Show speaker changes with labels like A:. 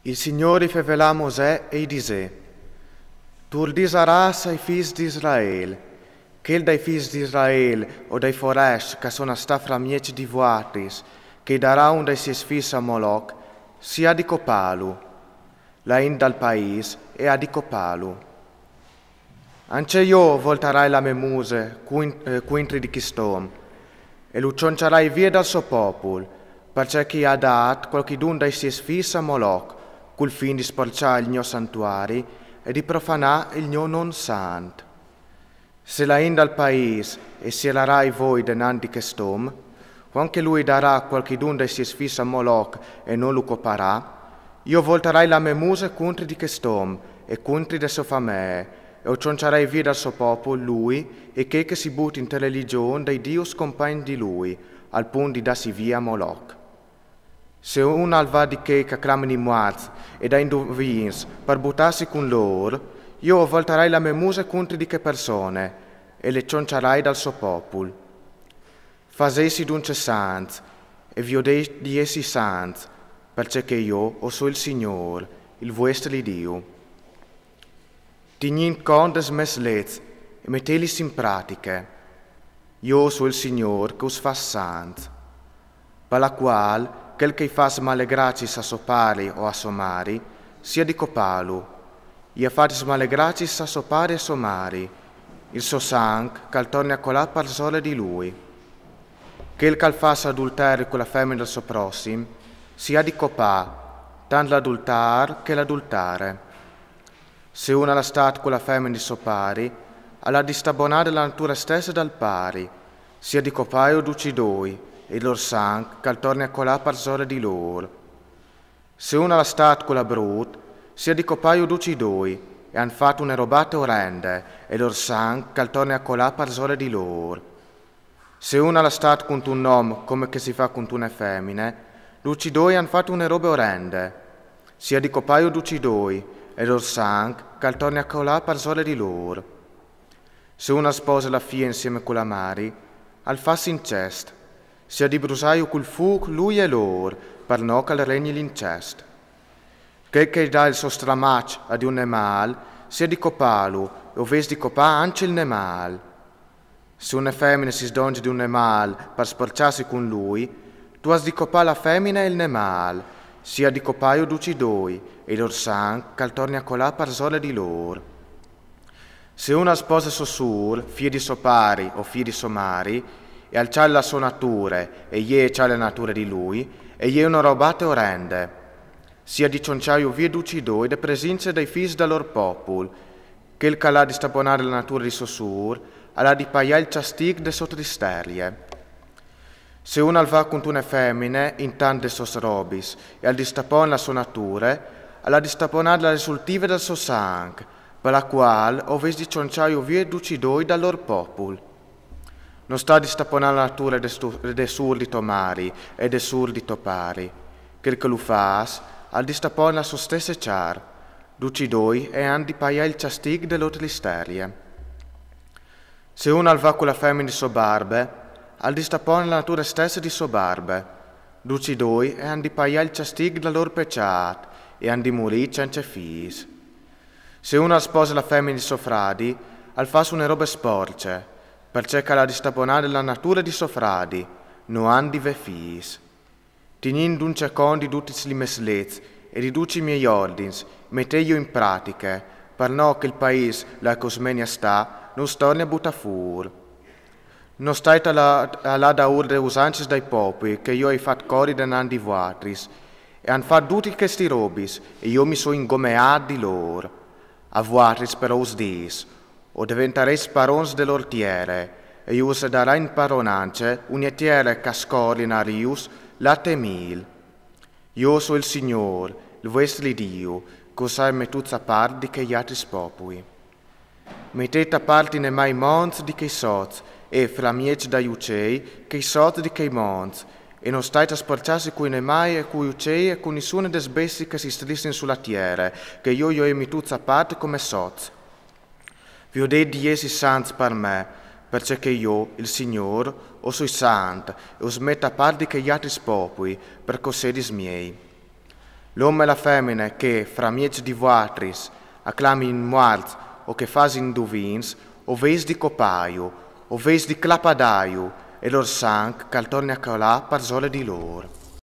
A: Il Signore fevela a Mosè e disse: Tu disaras ai figli di Israele, che dai figli di Israele o dai foresti che sono sta fra mieci di vuatis, che darà un dei sis figli a Moloch, sia di copalu, la in dal paese e a di copalu. Anche io volterai la mia muse, quintri di chistom, e lo cioncerai via dal suo popolo, perché chi ha dato qualchidun dai sis figli a Moloch, col fin di sporciare il mio santuari e di profanare il mio non santo. Se la in dal paese e siellarai voi denanti che stom, o anche lui darà qualchidun dei sis figli a Moloch e non lo coparà, io volterai la mia muse contro di che stom e contro de sua famiglia, e o cioncerai via dal suo popolo lui e che si butti in religione dei dios compagni di lui, al punto di darsi via a Moloch. Se uno va di che clamini muarti e da indovins per buttarsi con loro, io volterai la mia muse contro di che persone e le cioncerai dal suo popolo. Fasesi dunque santi e viodei di essi santi, perché io o so il Signore, il vostro Dio. Tignin contes mes lez e mettelis in pratica. Io so il Signore che us fa santi, per la quale quel che fa male gratis a suo pari o a suo mari, sia di copalu. Ia fatis male gratis a suo pari e a suo mari, il suo sangue che torni a colà per sole di lui. Quel che fa adulterio con la femmina del suo prossimo, sia di copà, tanto l'adultar che l'adultare. Se una la stat con la femmina di suo pari, alla distabonare la natura stessa dal pari, sia di copaio d'ucidoi, e lor sangue che torni a colà per sole di loro. Se una la stat con la brut, sia di copaio d'ucidoi, e han fatto una robate orrende, e lor sangue che torni a colà per sole di loro. Se una la stat con un uomo come che si fa con una femmine, l'ucidoi han fatto una robe orrende, sia di copaio d'ucidoi, e lor sangue che torni a colà per sole di loro. Se una sposa la figlia insieme con la mari, al fa incesto, sia di brusaio col fuoco lui e loro, per no che le regni l'incesto. Che dà il suo stramac ad un nemal, sia di copalu, e ves di copà anche il nemal. Se una femmina si sdonge di un nemal per sporciarsi con lui, tu has di copà la femmina e il nemal, sia di copaio d'ucidoi, e lor sangue che torni a colà per sole di loro. Se una sposa suo sur, figlia di suo pari o figlia di suo mari, e al c'ha la sua natura, e ie c'ha la natura di lui, e ie una robate orrende, sia di cionciaio via d'ucidoi de presenza dei figli del lor popolo, che il calà di staponare la natura di suo sur, alla di paiare il castig de sua tristerie. Se una al va con una femmine, in tante sos robis, e al di stapone la sua natura, alla di staponare la risultive del suo sangue, per la quale o ves di cionciaio via d'ucidoi dal lor popolo. Non sta di staponare la natura de sur di tomari e de sur di topari, che lo fas, al di staponare la sua stessa char, d'ucidoi e han di paiare il castig de lor tristerie. Se uno al va con la femmina di sua barbe, al di staponare la natura stessa di sua barbe, d'ucidoi e han di paiare il castig de lor pecciat, e han di morire senza fis. Se uno sposa la femmina di suo fradi, al fa una robe sporce, per cercare di staponare la natura di suo fradi, no han di ve fis. Tinin d'un cercondi tutti li meslez e riduci i miei ordins, metteio in pratica, per no che il paese, la cosmenia sta, non storni a butta fuori. Non stai alla da urde usances dai popoli, che io hai fatto cori denandi vuatris, e han fatto tutti questi robis, e io mi sono ingomeato di loro. A vuatris per os dis, o diventereis parons dell'ortiere, e ius darà in paronance unietiere cascorinarius latte mil. Io so il Signore, il vostro Dio, cos'hai mettuto a parte di che gli altri popoli. Mettete a parte ne mai mons di che soz, e fra mieci da ucei, che soz di che mons, e non state a sporciarsi coi ne mai e coi ucei e con nessuna des bestie che si strissin sulla terra, che io ho mettuto a parte come soz. Vi ho detto di essi santi per me, perché io, il Signore, o sui santi, e os metto a parte che gli altri popoli, per cos'edis miei. L'uomo e la femmina che, fra mieci di vuatris, acclami in muart o che fasi induvins, o ves di copaio, o ves di clapadaio, e lor sang cal torni a colà per zole di loro.